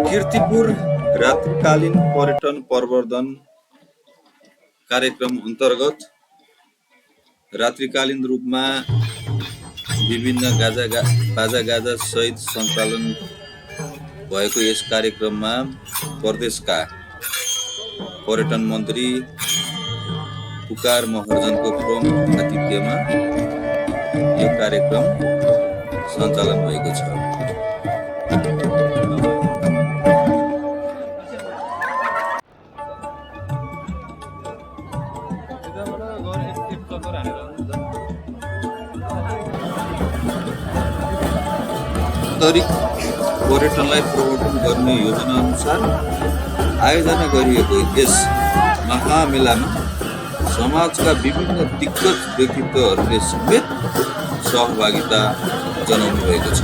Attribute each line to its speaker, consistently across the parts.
Speaker 1: कीर्तिपुर रात्रिकालीन पर्यटन प्रवर्धन कार्यक्रम अन्तर्गत रात्रिकालीन रूपमा विभिन्न बाजागाजा सहित सञ्चालन भएको यस कार्यक्रममा प्रदेशका पर्यटन मन्त्री पुकार महर्जनको प्रमुख आतिथ्यमा यो कार्यक्रम सञ्चालन भएको छ। आन्तरिक पर्यटनलाई प्रवर्धन गर्ने योजना अनुसार आयोजना गरिएको यस महामेलामा समाजका विभिन्न दिग्गज व्यक्तित्वहरूले समेत सहभागिता जनाउनु भएको छ।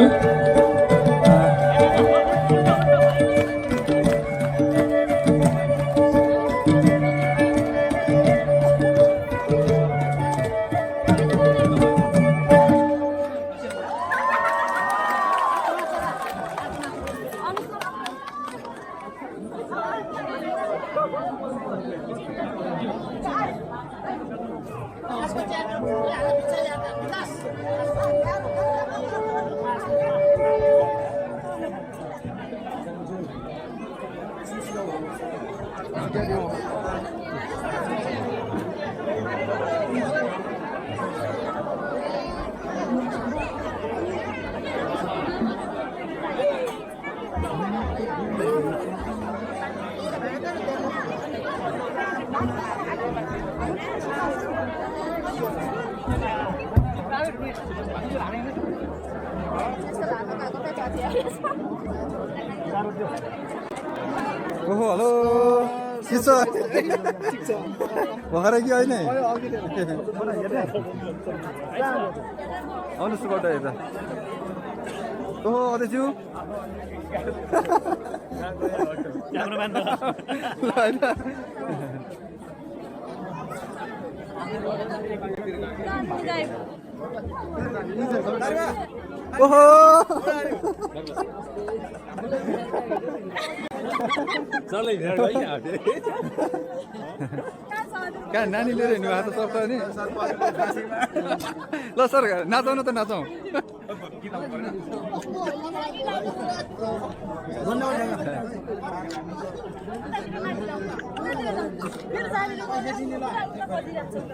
Speaker 2: हजुर
Speaker 3: ओहो हेलो के छ भर्खर कि होइन आउनुहोस् बाट हेर्दा ओहो अध्यक्षज्यू ओहो कहाँ नानी लिएर हिँड्नु भएको त सक्छ नि ल सर नाचौँ न त नाचौँ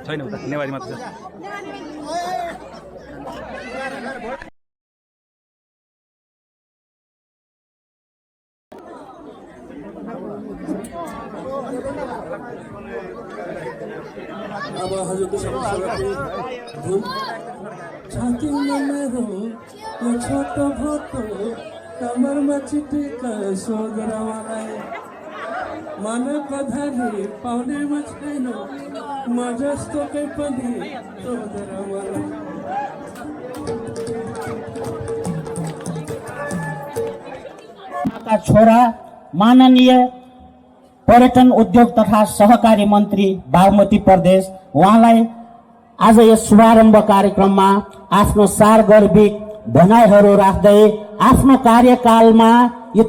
Speaker 3: छैन उता नेवारी मात्र छ
Speaker 2: अब हजुरको समस्याको धुन छातीमा मेरो यो छोटो भोटो कमरमा चिटेका सोगरावालाई मानवको धारी पाउनेमा छैन म जस्तो कै पनि सोगरावालाई
Speaker 4: छोरा माननीय पर्यटन उद्योग तथा सहकारी मन्त्री बागमती प्रदेश उहाँलाई आज यस शुभारम्भ कार्यक्रममा आफ्नो सारगर्भिक भनाइहरू राख्दै आफ्नो कार्यकालमा यो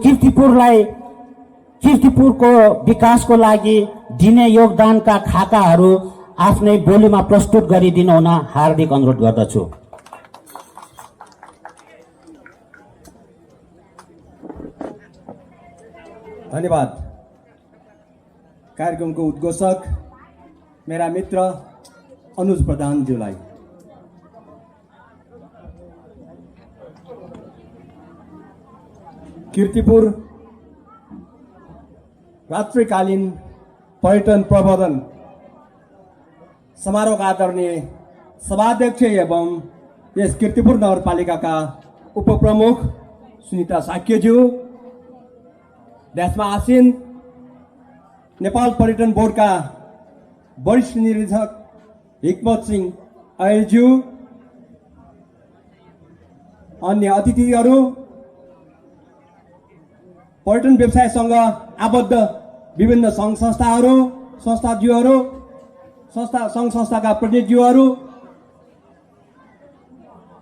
Speaker 4: किर्तिपुरको विकासको लागि दिने योगदानका खाकाहरू आफ्नै बोलीमा प्रस्तुत गरिदिनु हुन हार्दिक अनुरोध गर्दछु।
Speaker 5: धन्यवाद। कार्यक्रमको उद्घोषक मेरा मित्र अनुज प्रधानज्यूलाई। कीर्तिपुर रात्रिकालीन पर्यटन प्रवर्धन समारोहका आदरणीय सभाध्यक्ष एवं यस कीर्तिपुर नगरपालिकाका उपप्रमुख सुनिता साक्यज्यू, देशमा आसीन नेपाल पर्यटन बोर्डका वरिष्ठ निर्देशक हिक्मत सिंह अयलज्यू, अन्य अतिथिहरू, पर्यटन व्यवसायसँग आबद्ध विभिन्न सङ्घ संस्थाहरू, सङ्घ संस्थाका प्रतिनिधिहरू,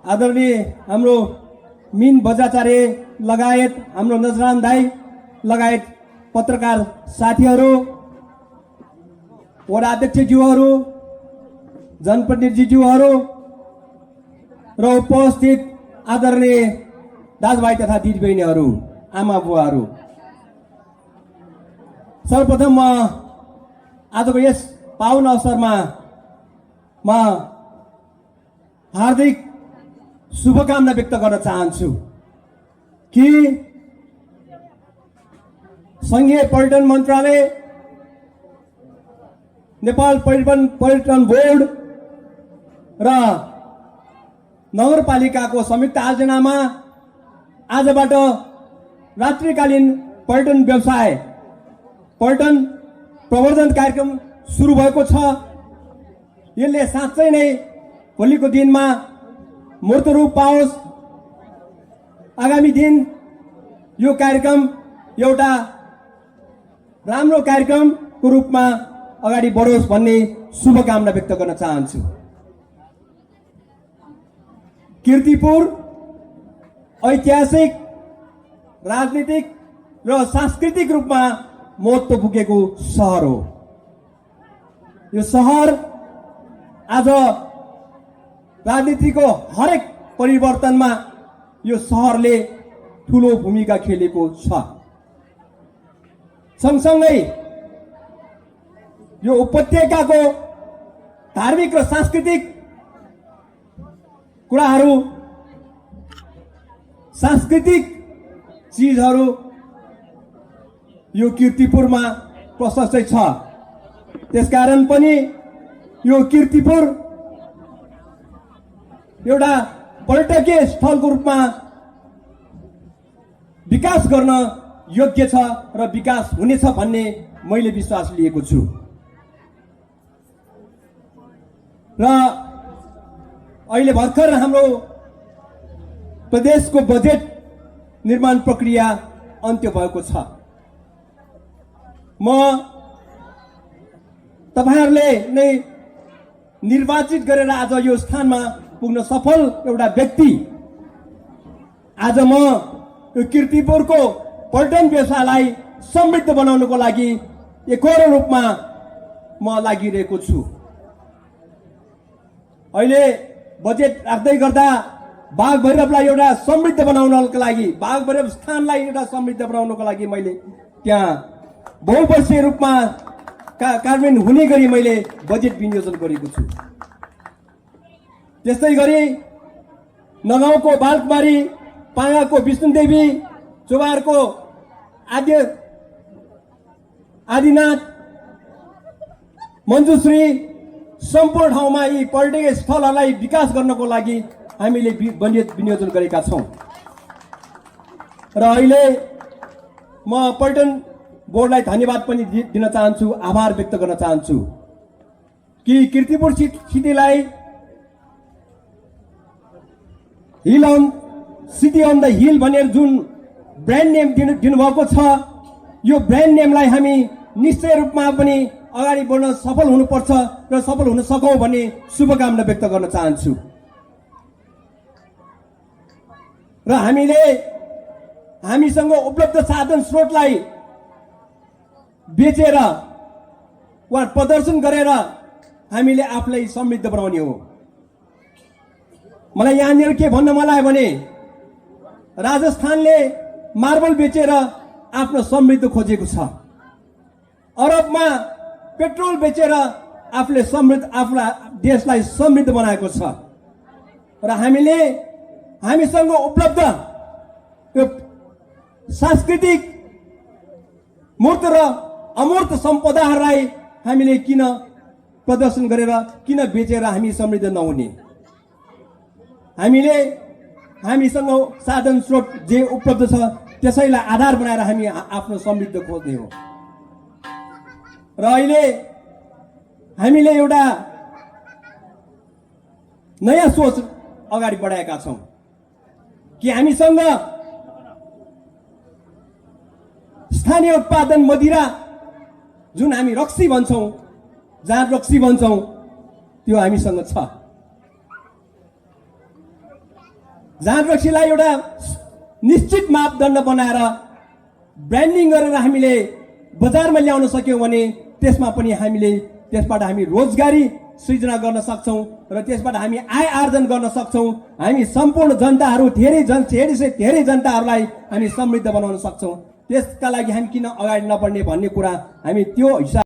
Speaker 5: आदरणीय हाम्रो मिन बजाचार्य लगायत हाम्रो नजरान दाई लगायत पत्रकार साथीहरू, वडा अध्यक्षज्यूहरू, जनप्रतिनिधिज्यूहरू र उपस्थित आदरणीय दाजुभाइ तथा दिदीबहिनीहरू, आमा बुवाहरू, सर्वप्रथम म आजको यस पावन अवसरमा म हार्दिक शुभकामना व्यक्त गर्न चाहन्छु कि संघीय पर्यटन मन्त्रालय, नेपाल पर्यटन बोर्ड र नगरपालिकाको संयुक्त आयोजनामा आजबाट रात्रिकालीन पर्यटन व्यवसाय पर्यटन प्रवर्धन कार्यक्रम सुरु भएको छ। यसले साँच्चै नै भोलिको दिनमा मूर्त रूप पाओस् आगामी दिन यो कार्यक्रम एउटा राम्रो कार्यक्रमको रूपमा अगाडि बढोस् भन्ने शुभकामना व्यक्त गर्न चाहन्छु। कीर्तिपुर ऐतिहासिक, राजनीतिक र सांस्कृतिक रूपमा महत्त्व पुगेको सहर हो। यो सहर आज राजनीतिको हरेक परिवर्तनमा यो सहरले ठूलो भूमिका खेलेको छ। सँगसँगै यो उपत्यकाको धार्मिक र सांस्कृतिक कुराहरू, सांस्कृतिक चीजहरू यो कीर्तिपुरमा प्रशस्तै छ। त्यसकारण पनि यो कीर्तिपुर एउटा पर्यटकीय स्थलको रूपमा विकास गर्न योग्य छ र विकास हुनेछ भन्ने मैले विश्वास लिएको छु। र अहिले भर्खर हाम्रो प्रदेशको बजेट निर्माण प्रक्रिया अन्त्य भएको छ। म तपाईहरुले नै निर्वाचित गरेर आज यो स्थानमा पुग्न सफल एउटा व्यक्ति, आज म यो कीर्तिपुरको पर्यटन व्यवसायलाई समृद्ध बनाउनको लागि एकहोरो रूपमा म लागिरहेको छु। अहिले बजेट राख्दै गर्दा बाघ भैरवलाई एउटा समृद्ध बनाउनको लागि, बाघ भैरव स्थानलाई एउटा समृद्ध बनाउनको लागि मैले त्यहाँ बहुवर्षीय रूपमा कार्यान्वयन हुने गरी मैले बजेट विनियोजन गरेको छु। त्यस्तै गरी नगाउँको बालकुमारी, पाङाको विष्णुदेवी, चोबारको आदिनाथ, मञ्जुश्री सम्पूर्ण ठाउँमा यी पर्यटकीय स्थलहरूलाई विकास गर्नको लागि हामीले बजेट विनियोजन गरेका छौँ। र अहिले म पर्यटन बोर्डलाई धन्यवाद पनि दिन चाहन्छु, आभार व्यक्त गर्न चाहन्छु कि कीर्तिपुर सिटीलाई सिटी अन द हिल भनेर जुन ब्रान्ड नेम दिनुभएको छ, यो ब्रान्ड नेमलाई हामी निश्चय रूपमा पनि अगाडि बढ्न सफल हुनुपर्छ र सफल हुन सकौँ भन्ने शुभकामना व्यक्त गर्न चाहन्छु। र हामीसँग उपलब्ध साधन स्रोतलाई बेचेर वा प्रदर्शन गरेर हामीले आफूलाई समृद्ध बनाउने हो। मलाई यहाँनिर के भन्न मन लाग्यो भने राजस्थानले मार्बल बेचेर आफ्नो समृद्ध खोजेको छ, अरबमा पेट्रोल बेचेर आफूले आफ्ना देशलाई समृद्ध बनाएको छ। र हामीसँग उपलब्ध यो सांस्कृतिक मूर्त र अमूर्त सम्पदाहरूलाई हामीले किन प्रदर्शन गरेर, किन बेचेर हामी समृद्ध नहुने? हामीसँग साधन स्रोत जे उपलब्ध छ त्यसैलाई आधार बनाएर हामी आफ्नो समृद्ध खोज्ने हो। र अहिले हामीले एउटा नयाँ सोच अगाडि बढाएका छौँ कि हामीसँग स्थानीय उत्पादन मदिरा, जुन हामी रक्सी भन्छौँ, जहाँ रक्सी भन्छौँ, त्यो हामीसँग छ। जहाँ रक्सीलाई एउटा निश्चित मापदण्ड बनाएर ब्रान्डिङ गरेर हामीले बजारमा ल्याउन सक्यौँ भने त्यसमा पनि त्यसबाट हामी रोजगारी सृजना गर्न सक्छौँ र त्यसबाट हामी आय आर्जन गर्न सक्छौँ। हामी सम्पूर्ण जनताहरू, धेरै जनताहरूलाई हामी समृद्ध बनाउन सक्छौँ। त्यसका लागि हामी किन अगाडि नबढ्ने भन्ने कुरा हामी त्यो हिसाब